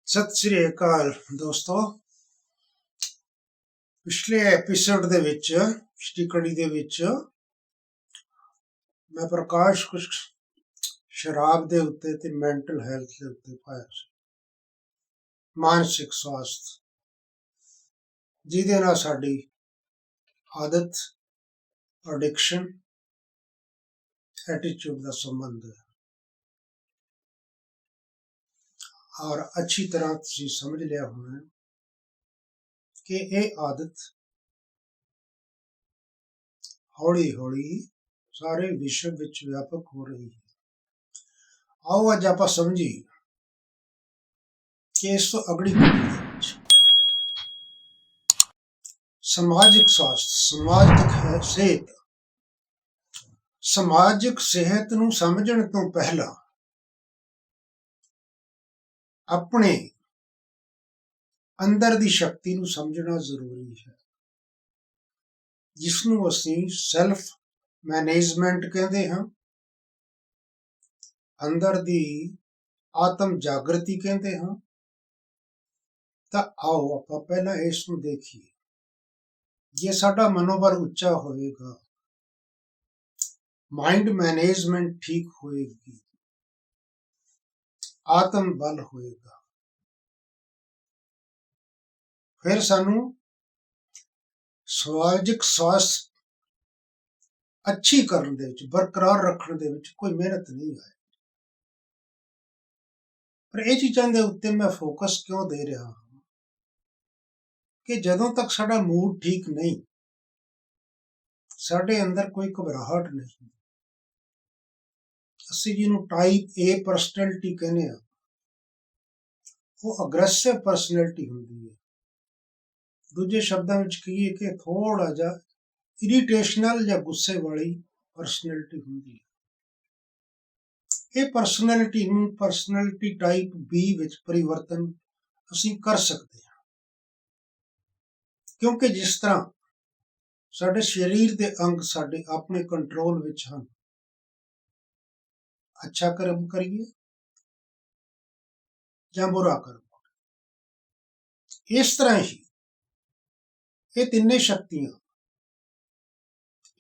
ਸਤਿ ਸ੍ਰੀ ਅਕਾਲ ਦੋਸਤੋ। ਪਿਛਲੇ ਐਪੀਸੋਡ ਦੇ ਵਿੱਚ ਪਿਛਲੀ ਕੜੀ ਦੇ ਵਿੱਚ ਮੈਂ ਪ੍ਰਕਾਸ਼ ਕੁਝ ਸ਼ਰਾਬ ਦੇ ਉੱਤੇ ਤੇ ਮੈਂਟਲ ਹੈਲਥ ਦੇ ਉੱਤੇ ਪਾਇਆ ਸੀ, ਮਾਨਸਿਕ ਸਵਾਸਥ, ਜਿਹਦੇ ਨਾਲ ਸਾਡੀ ਆਦਤ, ਐਡਿਕਸ਼ਨ, ਐਟੀਟਿਊਡ ਦਾ ਸੰਬੰਧ ਹੈ। ਔਰ ਅੱਛੀ ਤਰ੍ਹਾਂ ਤੁਸੀਂ ਸਮਝ ਲਿਆ ਹੋਣਾ ਕਿ ਇਹ ਆਦਤ ਹੌਲੀ ਹੌਲੀ ਸਾਰੇ ਵਿਸ਼ਵ ਵਿੱਚ ਵਿਆਪਕ ਹੋ ਰਹੀ ਹੈ। ਆਓ ਅੱਜ ਆਪਾਂ ਸਮਝੀਏ ਕਿ ਇਸ ਤੋਂ ਅਗਲੀ ਪੀੜ੍ਹੀ ਦੇ ਵਿੱਚ ਸਮਾਜਿਕ ਸਵਾਸਥ, ਸਮਾਜਿਕ ਸਿਹਤ ਨੂੰ ਸਮਝਣ ਤੋਂ ਪਹਿਲਾਂ ਆਪਣੇ ਅੰਦਰ ਦੀ ਸ਼ਕਤੀ ਨੂੰ ਸਮਝਣਾ ਜ਼ਰੂਰੀ ਹੈ, ਜਿਸ ਨੂੰ ਅਸੀਂ ਸੈਲਫ ਮੈਨੇਜਮੈਂਟ ਕਹਿੰਦੇ ਹਾਂ, ਅੰਦਰ ਦੀ ਆਤਮ ਜਾਗਰਤੀ ਕਹਿੰਦੇ ਹਾਂ। ਤਾਂ ਆਓ ਆਪਾਂ ਪਹਿਲਾਂ ਇਸ ਨੂੰ ਦੇਖੀਏ। ਜੇ ਸਾਡਾ ਮਨੋਬਲ ਉੱਚਾ ਹੋਵੇਗਾ, ਮਾਈਂਡ ਮੈਨੇਜਮੈਂਟ ਠੀਕ ਹੋਏਗੀ, ਆਤਮ ਬਲ ਹੋਏਗਾ, ਫਿਰ ਸਾਨੂੰ ਸਮਾਜਿਕ ਸਵਾਸਥ ਅੱਛੀ ਕਰਨ ਦੇ ਵਿੱਚ, ਬਰਕਰਾਰ ਰੱਖਣ ਦੇ ਵਿੱਚ ਕੋਈ ਮਿਹਨਤ ਨਹੀਂ ਹੈ। ਪਰ ਇਹ ਚੀਜ਼ਾਂ ਦੇ ਉੱਤੇ ਮੈਂ ਫੋਕਸ ਕਿਉਂ ਦੇ ਰਿਹਾ ਹਾਂ ਕਿ ਜਦੋਂ ਤੱਕ ਸਾਡਾ ਮੂਡ ਠੀਕ ਨਹੀਂ, ਸਾਡੇ ਅੰਦਰ ਕੋਈ ਘਬਰਾਹਟ ਨਹੀਂ, ਅਸੀਂ ਜਿਹਨੂੰ ਟਾਈਪ ਏ ਪਰਸਨੈਲਿਟੀ ਕਹਿੰਦੇ ਹਾਂ, ਉਹ ਅਗਰੈਸਿਵ ਪਰਸਨੈਲਿਟੀ ਹੁੰਦੀ ਹੈ। ਦੂਜੇ ਸ਼ਬਦਾਂ ਵਿੱਚ ਕਹੀਏ ਕਿ ਥੋੜਾ ਜਿਹਾ ਇਰੀਟੇਸ਼ਨਲ ਜਾਂ ਗੁੱਸੇ ਵਾਲੀ ਪਰਸਨੈਲਿਟੀ ਹੁੰਦੀ ਹੈ। ਇਹ ਪਰਸਨੈਲਿਟੀ ਨੂੰ ਪਰਸਨੈਲਿਟੀ ਟਾਈਪ ਬੀ ਵਿੱਚ ਪਰਿਵਰਤਨ ਅਸੀਂ ਕਰ ਸਕਦੇ ਹਾਂ, ਕਿਉਂਕਿ ਜਿਸ ਤਰ੍ਹਾਂ ਸਾਡੇ ਸਰੀਰ ਦੇ ਅੰਗ ਸਾਡੇ ਆਪਣੇ ਕੰਟਰੋਲ ਵਿੱਚ ਹਨ, ਅੱਛਾ ਕਰਮ ਕਰੀਏ ਜਾਂ ਬੁਰਾ ਕਰਮ, ਇਸ ਤਰ੍ਹਾਂ ਹੀ ਇਹ ਤਿੰਨੇ ਸ਼ਕਤੀਆਂ,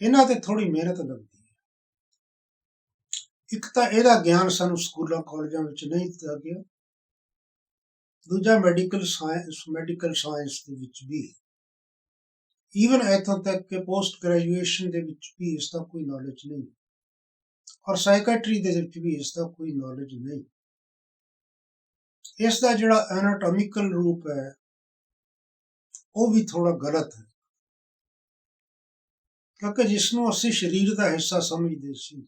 ਇਹਨਾਂ ਤੇ ਥੋੜੀ ਮਿਹਨਤ ਲੱਗਦੀ ਹੈ। ਇੱਕ ਤਾਂ ਇਹਦਾ ਗਿਆਨ ਸਾਨੂੰ ਸਕੂਲਾਂ ਕਾਲਜਾਂ ਵਿੱਚ ਨਹੀਂ ਦਿੱਤਾ ਗਿਆ, ਦੂਜਾ ਮੈਡੀਕਲ ਸਾਇੰਸ ਦੇ ਵਿੱਚ ਵੀ, ਈਵਨ ਇੱਥੋਂ ਤੱਕ ਕਿ ਪੋਸਟ ਗ੍ਰੈਜੂਏਸ਼ਨ ਦੇ ਵਿੱਚ ਵੀ ਇਸ ਦਾ ਕੋਈ ਨੌਲੇਜ ਨਹੀਂ, ਔਰ ਸਾਈਕੈਟਰੀ ਦੇ ਵਿੱਚ ਵੀ ਇਸ ਦਾ ਕੋਈ ਨੌਲੇਜ ਨਹੀਂ। ਇਸ ਦਾ ਜਿਹੜਾ ਐਨਾਟੋਮਿਕਲ ਰੂਪ ਹੈ ਉਹ ਵੀ ਥੋੜਾ ਗਲਤ ਹੈ, ਕਿਉਂਕਿ ਜਿਸ ਨੂੰ ਅਸੀਂ ਸਰੀਰ ਦਾ ਹਿੱਸਾ ਸਮਝਦੇ ਸੀ,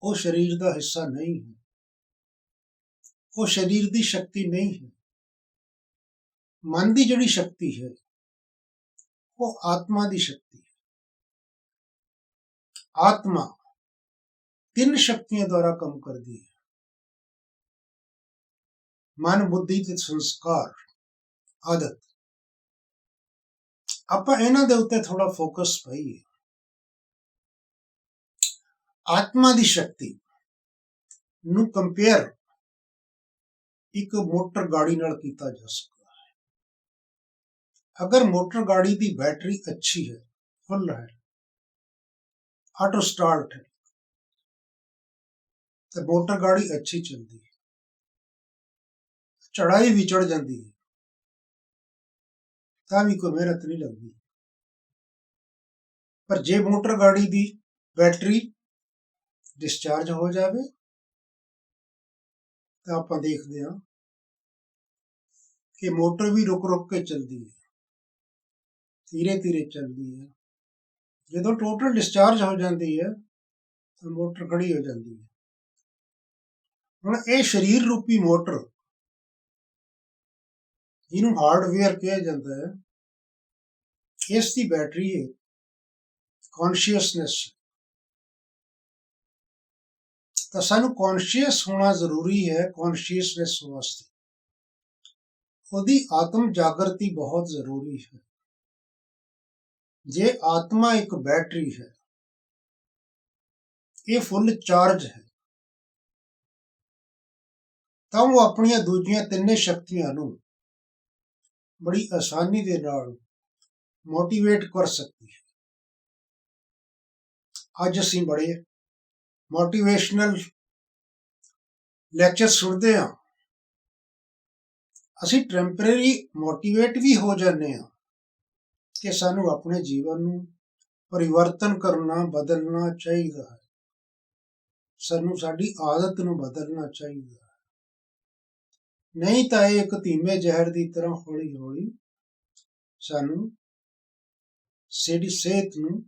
ਉਹ ਸਰੀਰ ਦਾ ਹਿੱਸਾ ਨਹੀਂ ਹੈ, ਉਹ ਸਰੀਰ ਦੀ ਸ਼ਕਤੀ ਨਹੀਂ ਹੈ। ਮਨ ਦੀ ਜਿਹੜੀ ਸ਼ਕਤੀ ਹੈ ਉਹ ਆਤਮਾ ਦੀ ਸ਼ਕਤੀ ਹੈ। ਆਤਮਾ ਤਿੰਨ ਸ਼ਕਤੀਆਂ ਦੁਆਰਾ ਕੰਮ ਕਰਦੀ ਹੈ: ਮਨ, ਬੁੱਧੀ ਤੇ ਸੰਸਕਾਰ, ਆਦਤ। ਆਪਾਂ ਇਹਨਾਂ ਦੇ ਉੱਤੇ ਥੋੜਾ ਫੋਕਸ ਪਾਈਏ। ਆਤਮਾ ਦੀ ਸ਼ਕਤੀ ਨੂੰ ਕੰਪੇਅਰ ਇੱਕ ਮੋਟਰ ਗਾੜੀ ਨਾਲ ਕੀਤਾ ਜਾ ਸਕਦਾ ਹੈ। ਅਗਰ ਮੋਟਰ ਗਾੜੀ ਦੀ ਬੈਟਰੀ ਅੱਛੀ ਹੈ, ਫੁੱਲ ਹੈ, ਆਟੋ ਸਟਾਰਟ ਹੈ, ਤੇ ਮੋਟਰ ਗਾੜੀ ਅੱਛੀ ਚੱਲਦੀ ਹੈ, ਚੜਾਈ ਵੀ ਚੜ ਜਾਂਦੀ ਹੈ, ਤਾਂ ਵੀ ਕੋਈ ਮਿਹਨਤ ਨਹੀਂ ਲੱਗਦੀ। ਪਰ ਜੇ ਮੋਟਰ ਗਾੜੀ ਦੀ ਬੈਟਰੀ ਡਿਸਚਾਰਜ ਹੋ ਜਾਵੇ ਤਾਂ ਆਪਾਂ ਦੇਖਦੇ ਹਾਂ ਕਿ ਮੋਟਰ ਵੀ ਰੁਕ ਰੁਕ ਕੇ ਚੱਲਦੀ ਹੈ, ਧੀਰੇ ਧੀਰੇ ਚੱਲਦੀ ਹੈ। ਜਦੋਂ ਟੋਟਲ ਡਿਸਚਾਰਜ ਹੋ ਜਾਂਦੀ ਹੈ ਤਾਂ ਮੋਟਰ ਖੜੀ ਹੋ ਜਾਂਦੀ ਹੈ। ਹੁਣ ਇਹ ਸਰੀਰ ਰੂਪੀ ਮੋਟਰ, ਜਿਹਨੂੰ ਹਾਰਡਵੇਅਰ ਕਿਹਾ ਜਾਂਦਾ ਹੈ, ਇਸ ਦੀ ਬੈਟਰੀ ਹੈ ਕੌਨਸ਼ੀਅਸਨੈਸ। ਤਾਂ ਸਾਨੂੰ ਕੌਨਸ਼ੀਅਸ ਹੋਣਾ ਜ਼ਰੂਰੀ ਹੈ। ਕੌਨਸ਼ੀਅਸਨੈਸ ਵਾਸਤੇ ਉਹਦੀ ਆਤਮ ਜਾਗਰਤੀ ਬਹੁਤ ਜ਼ਰੂਰੀ ਹੈ। ਜੇ ਆਤਮਾ ਇੱਕ ਬੈਟਰੀ ਹੈ, ਇਹ ਫੁੱਲ ਚਾਰਜ ਹੈ, ਤਾਂ ਉਹ ਆਪਣੀਆਂ ਦੂਜੀਆਂ ਤਿੰਨੇ ਸ਼ਕਤੀਆਂ ਨੂੰ ਬੜੀ ਆਸਾਨੀ ਦੇ ਨਾਲ ਮੋਟੀਵੇਟ ਕਰ ਸਕਦੀ ਹੈ। ਅੱਜ ਅਸੀਂ ਬੜੇ ਮੋਟੀਵੇਸ਼ਨਲ ਲੈਕਚਰ ਸੁਣਦੇ ਹਾਂ, ਅਸੀਂ ਟੈਂਪਰੇਰੀ ਮੋਟੀਵੇਟ ਵੀ ਹੋ ਜਾਂਦੇ ਹਾਂ ਕਿ ਸਾਨੂੰ ਆਪਣੇ ਜੀਵਨ ਨੂੰ ਪਰਿਵਰਤਨ ਕਰਨਾ, ਬਦਲਣਾ ਚਾਹੀਦਾ ਹੈ। ਸਾਨੂੰ ਸਾਡੀ ਆਦਤ ਨੂੰ ਬਦਲਣਾ ਚਾਹੀਦਾ ਹੈ, ਨਹੀਂ ਤਾਂ ਇਹ ਇੱਕ ਧੀਮੇ ਜ਼ਹਿਰ ਦੀ ਤਰ੍ਹਾਂ ਹੌਲੀ ਹੌਲੀ ਸਾਨੂੰ ਸਾਡੀ ਸਿਹਤ ਨੂੰ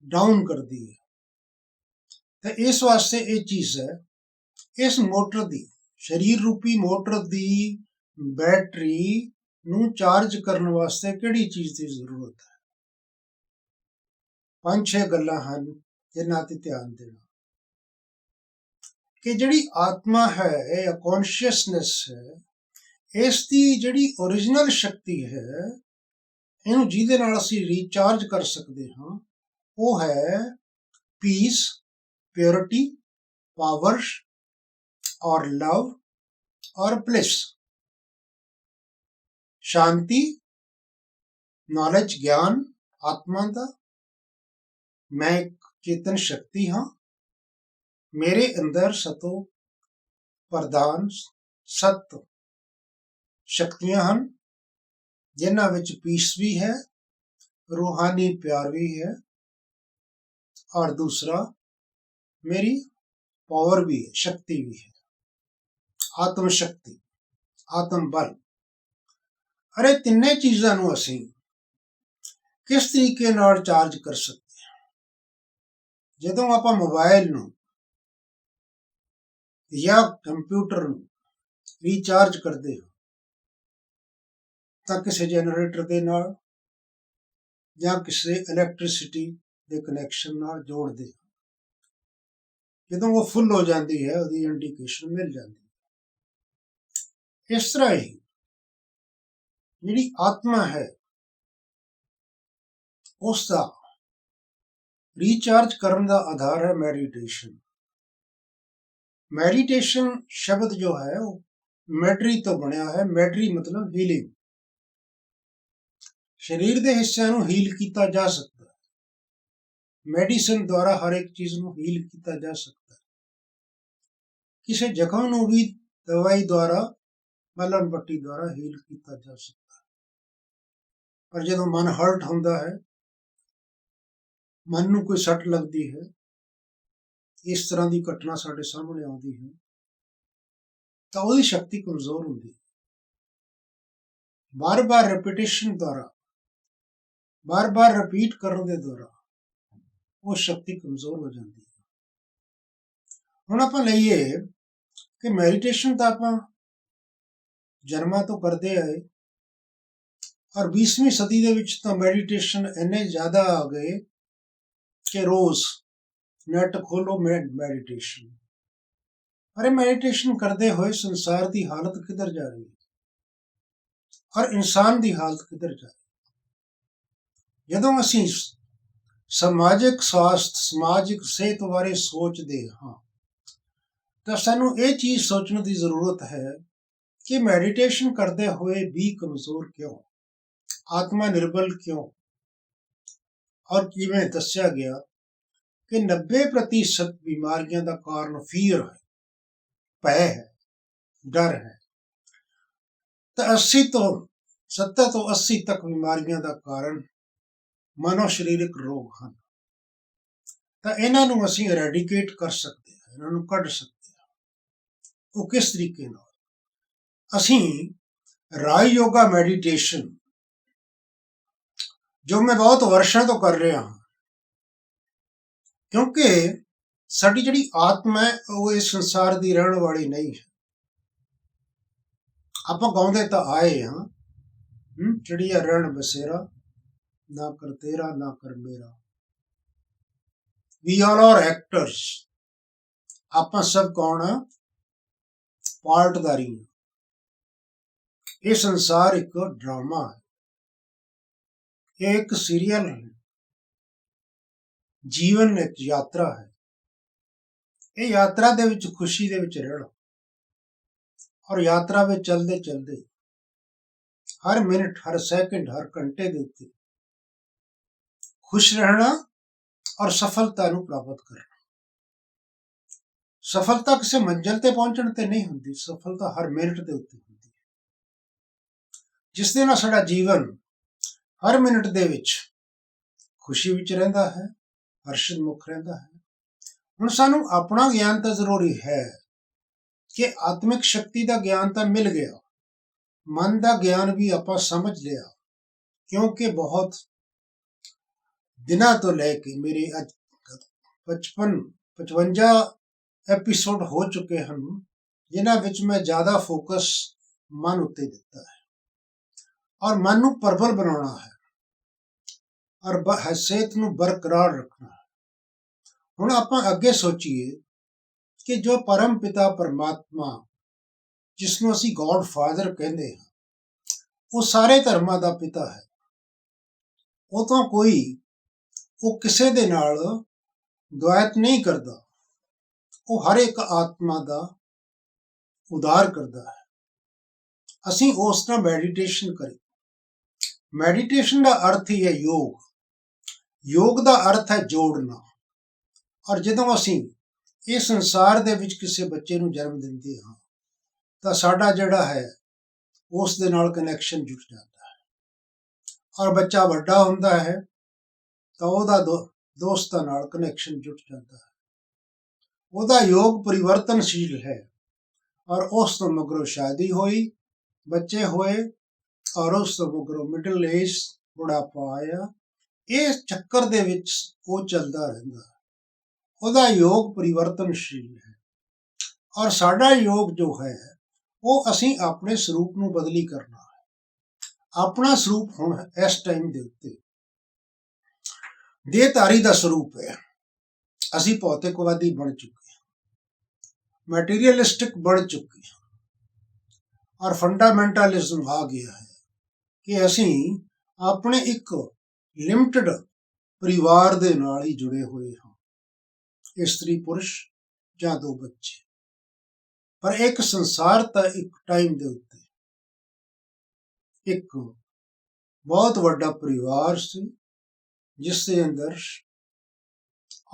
ਡਾਊਨ ਕਰਦੀ ਹੈ। ਤੇ ਇਸ ਵਾਸਤੇ ਇਹ ਚੀਜ਼ ਹੈ, ਇਸ ਮੋਟਰ ਦੀ, ਸਰੀਰ ਰੂਪੀ ਮੋਟਰ ਦੀ ਬੈਟਰੀ ਨੂੰ ਚਾਰਜ ਕਰਨ ਵਾਸਤੇ ਕਿਹੜੀ ਚੀਜ਼ ਦੀ ਜ਼ਰੂਰਤ ਹੈ? 5-6 ਗੱਲਾਂ ਹਨ ਜਿਨ੍ਹਾਂ ਤੇ ਧਿਆਨ ਦੇਣਾ ਕਿ ਜਿਹੜੀ ਆਤਮਾ ਹੈ ਜਾਂ ਕੌਨਸ਼ੀਅਸਨੈਸ ਹੈ, ਇਸ ਦੀ ਜਿਹੜੀ ਓਰੀਜਨਲ ਸ਼ਕਤੀ ਹੈ, ਇਹਨੂੰ ਜਿਹਦੇ ਨਾਲ ਅਸੀਂ ਰੀਚਾਰਜ ਕਰ ਸਕਦੇ ਹਾਂ, ਉਹ ਹੈ ਪੀਸ, ਪਿਓਰਿਟੀ, ਪਾਵਰ ਔਰ ਲਵ ਔਰ ਬਲਿਸ। ਸ਼ਾਂਤੀ, ਨੌਲੇਜ, ਗਿਆਨ ਆਤਮਾ ਦਾ। ਮੈਂ ਇੱਕ ਚੇਤਨ ਸ਼ਕਤੀ ਹਾਂ, ਮੇਰੇ ਅੰਦਰ ਸਤੋ ਪ੍ਰਧਾਨ ਸੱਤ ਸ਼ਕਤੀਆਂ ਹਨ, ਜਿਨ੍ਹਾਂ ਵਿੱਚ ਪੀਸ ਵੀ ਹੈ, ਰੂਹਾਨੀ ਪਿਆਰ ਵੀ ਹੈ, ਔਰ ਦੂਸਰਾ ਮੇਰੀ ਪਾਵਰ ਵੀ ਹੈ, ਸ਼ਕਤੀ ਵੀ ਹੈ, ਆਤਮ ਸ਼ਕਤੀ, ਆਤਮ ਬਲ। ਅਰੇ ਤਿੰਨੇ ਚੀਜ਼ਾਂ ਨੂੰ ਅਸੀਂ ਕਿਸ ਤਰੀਕੇ ਨਾਲ ਚਾਰਜ ਕਰ ਸਕਦੇ ਹਾਂ? ਜਦੋਂ ਆਪਾਂ ਮੋਬਾਈਲ ਨੂੰ ਜਾਂ ਕੰਪਿਊਟਰ ਨੂੰ ਰੀਚਾਰਜ ਕਰਦੇ ਹਾਂ ਤਾਂ ਕਿਸੇ ਜਨਰੇਟਰ ਦੇ ਨਾਲ ਜਾਂ ਕਿਸੇ ਇਲੈਕਟ੍ਰਿਸਿਟੀ ਦੇ ਕਨੈਕਸ਼ਨ ਨਾਲ ਜੋੜਦੇ ਹਾਂ। ਜਦੋਂ ਉਹ ਫੁੱਲ ਹੋ ਜਾਂਦੀ ਹੈ, ਉਹਦੀ ਇੰਡੀਕੇਸ਼ਨ ਮਿਲ ਜਾਂਦੀ ਹੈ। ਇਸ ਤਰ੍ਹਾਂ ਹੀ ਜਿਹੜੀ ਆਤਮਾ ਹੈ, ਉਸ ਦਾ ਰੀਚਾਰਜ ਕਰਨ ਦਾ ਆਧਾਰ ਹੈ ਮੈਡੀਟੇਸ਼ਨ। ਮੈਡੀਟੇਸ਼ਨ ਸ਼ਬਦ ਜੋ ਹੈ ਉਹ ਮੈਟਰੀ ਤੋਂ ਬਣਿਆ ਹੈ। ਮੈਟਰੀ ਮਤਲਬ ਹੀਲਿੰਗ। ਸਰੀਰ ਦੇ ਹਿੱਸਿਆਂ ਨੂੰ ਹੀਲ ਕੀਤਾ ਜਾ ਸਕਦਾ ਹੈ। ਮੈਡੀਸਨ ਦੁਆਰਾ ਹਰ ਇੱਕ ਚੀਜ਼ ਨੂੰ ਹੀਲ ਕੀਤਾ ਜਾ ਸਕਦਾ ਹੈ। ਕਿਸੇ ਜ਼ਖਮ ਨੂੰ ਵੀ ਦਵਾਈ ਦੁਆਰਾ, ਮਲਮ ਪੱਟੀ ਦੁਆਰਾ ਹੀਲ ਕੀਤਾ ਜਾ ਸਕਦਾ ਹੈ। ਪਰ ਜਦੋਂ ਮਨ ਹਰਟ ਹੁੰਦਾ ਹੈ, ਮਨ ਨੂੰ ਕੋਈ ਸੱਟ ਲੱਗਦੀ ਹੈ, ਇਸ ਤਰ੍ਹਾਂ ਦੀ ਘਟਨਾ ਸਾਡੇ ਸਾਹਮਣੇ ਆਉਂਦੀ ਹੈ, ਤਾਂ ਉਹਦੀ ਸ਼ਕਤੀ ਕਮਜ਼ੋਰ ਹੁੰਦੀ ਹੈ। ਬਾਰ-ਬਾਰ ਰੈਪੀਟੇਸ਼ਨ ਦੁਆਰਾ, ਬਾਰ-ਬਾਰ ਰਿਪੀਟ ਕਰਨ ਦੇ ਦੁਆਰਾ ਉਹ ਸ਼ਕਤੀ ਕਮਜ਼ੋਰ ਹੋ ਜਾਂਦੀ ਹੈ। ਹੁਣ ਆਪਾਂ ਲਈਏ ਕਿ ਮੈਡੀਟੇਸ਼ਨ ਤਾਂ ਆਪਾਂ ਜਨਮਾਂ ਤੋਂ ਕਰਦੇ ਆਏ, ਔਰ 20ਵੀਂ ਸਦੀ ਦੇ ਵਿੱਚ ਤਾਂ ਮੈਡੀਟੇਸ਼ਨ ਇੰਨੇ ਜ਼ਿਆਦਾ ਆ ਗਏ ਕਿ ਰੋਜ਼ ਨੈਟ ਖੋਲੋ ਮੈਡੀਟੇਸ਼ਨ। ਅਰੇ ਮੈਡੀਟੇਸ਼ਨ ਕਰਦੇ ਹੋਏ ਸੰਸਾਰ ਦੀ ਹਾਲਤ ਕਿੱਧਰ ਜਾ ਰਹੀ ਹੈ, ਔਰ ਇਨਸਾਨ ਦੀ ਹਾਲਤ ਕਿੱਧਰ ਜਾ ਰਹੀ ਹੈ? ਜਦੋਂ ਅਸੀਂ ਸਮਾਜਿਕ ਸਵਾਸਥ, ਸਮਾਜਿਕ ਸਿਹਤ ਬਾਰੇ ਸੋਚਦੇ ਹਾਂ, ਤਾਂ ਸਾਨੂੰ ਇਹ ਚੀਜ਼ ਸੋਚਣ ਦੀ ਜ਼ਰੂਰਤ ਹੈ ਕਿ ਮੈਡੀਟੇਸ਼ਨ ਕਰਦੇ ਹੋਏ ਵੀ ਕਮਜ਼ੋਰ ਕਿਉਂ, ਆਤਮਾ ਨਿਰਬਲ ਕਿਉਂ? ਔਰ ਜਿਵੇਂ ਦੱਸਿਆ ਗਿਆ ਕਿ 90% ਬਿਮਾਰੀਆਂ ਦਾ ਕਾਰਨ ਫੀਅਰ ਹੈ, ਭੈ ਹੈ, ਡਰ ਹੈ। ਤਾਂ 70 ਤੋਂ 80 ਤੱਕ ਬਿਮਾਰੀਆਂ ਦਾ ਕਾਰਨ ਮਨੋ ਸਰੀਰਕ ਰੋਗ ਹਨ। ਤਾਂ ਇਹਨਾਂ ਨੂੰ ਅਸੀਂ ਰੈਡੀਕੇਟ ਕਰ ਸਕਦੇ ਹਾਂ, ਇਹਨਾਂ ਨੂੰ ਕੱਢ ਸਕਦੇ ਹਾਂ। ਉਹ ਕਿਸ ਤਰੀਕੇ ਨਾਲ? ਅਸੀਂ ਰਾਜ ਯੋਗਾ ਮੈਡੀਟੇਸ਼ਨ, ਜੋ ਮੈਂ ਬਹੁਤ ਵਰਸ਼ਾਂ ਤੋਂ ਕਰ ਰਿਹਾ ਹਾਂ, ਕਿਉਂਕਿ ਸਾਡੀ ਜਿਹੜੀ ਆਤਮਾ ਹੈ ਉਹ ਇਸ ਸੰਸਾਰ ਦੀ ਰਹਿਣ ਵਾਲੀ ਨਹੀਂ ਹੈ। ਆਪਾਂ ਗਾਉਂਦੇ ਤਾਂ ਆਏ ਹਾਂ, ਚਿੜੀਆ ਰਹਿਣ ਬਸੇਰਾ, ਨਾ ਕਰ ਤੇਰਾ ਨਾ ਕਰ ਮੇਰਾ। ਵੀ ਆਲ ਆਰ ਐਕਟਰਸ। ਆਪਾਂ ਸਭ ਕੌਣ ਆ? ਪਾਰਟਦਾਰੀ। ਇਹ ਸੰਸਾਰ ਇੱਕ ਡਰਾਮਾ ਹੈ, ਇਹ ਇੱਕ ਸੀਰੀਅਲ ਹੈ, ਜੀਵਨ ਇੱਕ ਯਾਤਰਾ ਹੈ। ਇਹ ਯਾਤਰਾ ਦੇ ਵਿੱਚ ਖੁਸ਼ੀ ਦੇ ਵਿੱਚ ਰਹਿਣਾ, ਔਰ ਯਾਤਰਾ ਵਿੱਚ ਚਲਦੇ ਚਲਦੇ ਹਰ ਮਿੰਟ, ਹਰ ਸੈਕਿੰਡ, ਹਰ ਘੰਟੇ ਦੇ ਉੱਤੇ ਖੁਸ਼ ਰਹਿਣਾ ਔਰ ਸਫਲਤਾ ਨੂੰ ਪ੍ਰਾਪਤ ਕਰਨਾ। ਸਫਲਤਾ ਕਿਸੇ ਮੰਜ਼ਿਲ ਤੇ ਪਹੁੰਚਣ ਤੇ ਨਹੀਂ ਹੁੰਦੀ, ਸਫਲਤਾ ਹਰ ਮਿੰਟ ਦੇ ਉੱਤੇ ਹੁੰਦੀ ਹੈ, ਜਿਸ ਦੇ ਨਾਲ ਸਾਡਾ ਜੀਵਨ ਹਰ ਮਿੰਟ ਦੇ ਵਿੱਚ ਖੁਸ਼ੀ ਵਿੱਚ ਰਹਿੰਦਾ ਹੈ, ਹਰਸ਼ਿਤ ਮੁਖ ਰਹਿੰਦਾ ਹੈ। ਹੁਣ ਸਾਨੂੰ ਆਪਣਾ ਗਿਆਨ ਤਾਂ ਜ਼ਰੂਰੀ ਹੈ ਕਿ ਆਤਮਿਕ ਸ਼ਕਤੀ ਦਾ ਗਿਆਨ ਤਾਂ ਮਿਲ ਗਿਆ, ਮਨ ਦਾ ਗਿਆਨ ਵੀ ਆਪਾਂ ਸਮਝ ਲਿਆ, ਕਿਉਂਕਿ ਬਹੁਤ ਦਿਨਾਂ ਤੋਂ ਲੈ ਕੇ ਮੇਰੇ ਅੱਜ 55 ਐਪੀਸੋਡ ਹੋ ਚੁੱਕੇ ਹਨ, ਜਿਨ੍ਹਾਂ ਵਿੱਚ ਮੈਂ ਜ਼ਿਆਦਾ ਫੋਕਸ ਮਨ ਉੱਤੇ ਦਿੱਤਾ ਹੈ ਔਰ ਮਨ ਨੂੰ ਪ੍ਰਬਲ ਬਣਾਉਣਾ ਹੈ ਔਰ ਸਿਹਤ ਨੂੰ ਬਰਕਰਾਰ ਰੱਖਣਾ ਹੈ। ਹੁਣ ਆਪਾਂ ਅੱਗੇ ਸੋਚੀਏ ਕਿ ਜੋ ਪਰਮ ਪਿਤਾ ਪਰਮਾਤਮਾ, ਜਿਸ ਨੂੰ ਅਸੀਂ ਗੋਡ ਫਾਦਰ ਕਹਿੰਦੇ ਹਾਂ, ਉਹ ਸਾਰੇ ਧਰਮਾਂ ਦਾ ਪਿਤਾ ਹੈ। ਉਹ ਕਿਸੇ ਦੇ ਨਾਲ ਦੁਆਇਤ ਨਹੀਂ ਕਰਦਾ, ਉਹ ਹਰ ਇੱਕ ਆਤਮਾ ਦਾ ਉਦਾਰ ਕਰਦਾ ਹੈ। ਅਸੀਂ ਉਸ ਨਾਲ ਮੈਡੀਟੇਸ਼ਨ ਕਰੀਏ। ਮੈਡੀਟੇਸ਼ਨ ਦਾ ਅਰਥ ਹੀ ਹੈ ਯੋਗ। ਯੋਗ ਦਾ ਅਰਥ ਹੈ ਜੋੜਨਾ। ਔਰ ਜਦੋਂ ਅਸੀਂ ਇਸ ਸੰਸਾਰ ਦੇ ਵਿੱਚ ਕਿਸੇ ਬੱਚੇ ਨੂੰ ਜਨਮ ਦਿੰਦੇ ਹਾਂ ਤਾਂ ਸਾਡਾ ਜਿਹੜਾ ਹੈ ਉਸ ਦੇ ਨਾਲ ਕਨੈਕਸ਼ਨ ਜੁੜ ਜਾਂਦਾ ਹੈ, ਔਰ ਬੱਚਾ ਵੱਡਾ ਹੁੰਦਾ ਹੈ ਤਾਂ ਉਹਦਾ ਦੋਸਤਾਂ ਨਾਲ ਕਨੈਕਸ਼ਨ ਜੁੜ ਜਾਂਦਾ ਹੈ। ਉਹਦਾ ਯੋਗ ਪਰਿਵਰਤਨਸ਼ੀਲ ਹੈ ਔਰ ਉਸ ਤੋਂ ਮਗਰੋਂ ਸ਼ਾਦੀ ਹੋਈ, ਬੱਚੇ ਹੋਏ ਔਰ ਉਸ ਤੋਂ ਮਗਰੋਂ ਮਿਡਲ ਏਜ, ਬੁਢਾਪਾ ਆਇਆ। ਇਸ ਚੱਕਰ ਦੇ ਵਿੱਚ ਉਹ ਚੱਲਦਾ ਰਹਿੰਦਾ ਹੈ। ਉਹਦਾ ਯੋਗ ਪਰਿਵਰਤਨਸ਼ੀਲ ਹੈ ਔਰ ਸਾਡਾ ਯੋਗ ਜੋ ਹੈ ਉਹ ਅਸੀਂ ਆਪਣੇ ਸਰੂਪ ਨੂੰ ਬਦਲੀ ਕਰਨਾ ਹੈ। ਆਪਣਾ ਸਰੂਪ ਹੁਣ ਇਸ ਟਾਈਮ ਦੇ ਉੱਤੇ ਦੇਹਧਾਰੀ ਦਾ ਸਰੂਪ ਹੈ। ਅਸੀਂ ਭੌਤਿਕਵਾਦੀ ਬਣ ਚੁੱਕੇ ਹਾਂ, ਮੈਟੀਰੀਅਲਿਸਟਿਕ ਬਣ ਚੁੱਕੇ ਹਾਂ ਔਰ ਫੰਡਾਮੈਂਟਲਿਜ਼ਮ ਆ ਗਿਆ ਹੈ ਕਿ ਅਸੀਂ ਆਪਣੇ ਇੱਕ ਲਿਮਟਿਡ ਪਰਿਵਾਰ ਦੇ ਨਾਲ ਹੀ ਜੁੜੇ ਹੋਏ ਹਾਂ, ਇਸਤਰੀ ਪੁਰਸ਼ ਜਾਂ 2 ਬੱਚੇ। ਪਰ ਇੱਕ ਸੰਸਾਰ ਤਾਂ ਇੱਕ ਟਾਈਮ ਦੇ ਉੱਤੇ ਇੱਕ ਬਹੁਤ ਵੱਡਾ ਪਰਿਵਾਰ ਸੀ, ਜਿਸ ਦੇ ਅੰਦਰ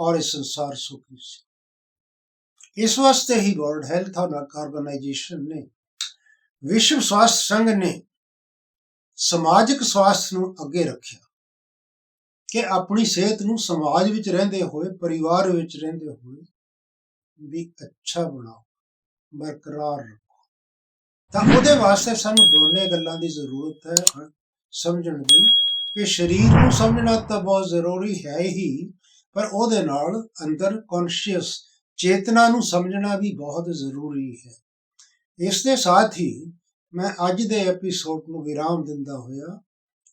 ਔਰ ਇਹ ਸੰਸਾਰ ਸੁਖੀ ਸੀ। ਇਸ ਵਾਸਤੇ ਹੀ ਵਰਲਡ ਹੈਲਥ ਆਰਗੇਨਾਈਜੇਸ਼ਨ ਨੇ, ਵਿਸ਼ਵ ਸਵਾਸਥ ਸੰਘ ਨੇ ਸਮਾਜਿਕ ਸਵਾਸਥ ਨੂੰ ਅੱਗੇ ਰੱਖਿਆ ਕਿ ਆਪਣੀ ਸਿਹਤ ਨੂੰ ਸਮਾਜ ਵਿੱਚ ਰਹਿੰਦੇ ਹੋਏ, ਪਰਿਵਾਰ ਵਿੱਚ ਰਹਿੰਦੇ ਹੋਏ ਵੀ ਅੱਛਾ ਬਣਾਓ, ਬਰਕਰਾਰ ਰੱਖੋ। ਤਾਂ ਉਹਦੇ ਵਾਸਤੇ ਸਾਨੂੰ ਦੋਨੇ ਗੱਲਾਂ ਦੀ ਜ਼ਰੂਰਤ ਹੈ ਸਮਝਣ ਦੀ, ਕਿ ਸਰੀਰ ਨੂੰ ਸਮਝਣਾ ਤਾਂ ਬਹੁਤ ਜ਼ਰੂਰੀ ਹੈ ਹੀ, ਪਰ ਉਹਦੇ ਨਾਲ ਅੰਦਰ ਕੌਨਸ਼ੀਅਸ ਚੇਤਨਾ ਨੂੰ ਸਮਝਣਾ ਵੀ ਬਹੁਤ ਜ਼ਰੂਰੀ ਹੈ। ਇਸ ਦੇ ਸਾਥ ਹੀ ਮੈਂ ਅੱਜ ਦੇ ਐਪੀਸੋਡ ਨੂੰ ਵਿਰਾਮ ਦਿੰਦਾ ਹੋਇਆ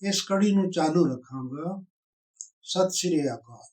ਇਸ ਕੜੀ ਨੂੰ ਚਾਲੂ ਰੱਖਾਂਗਾ। ਸਤਿ ਸ਼੍ਰੀ ਅਕਾਲ।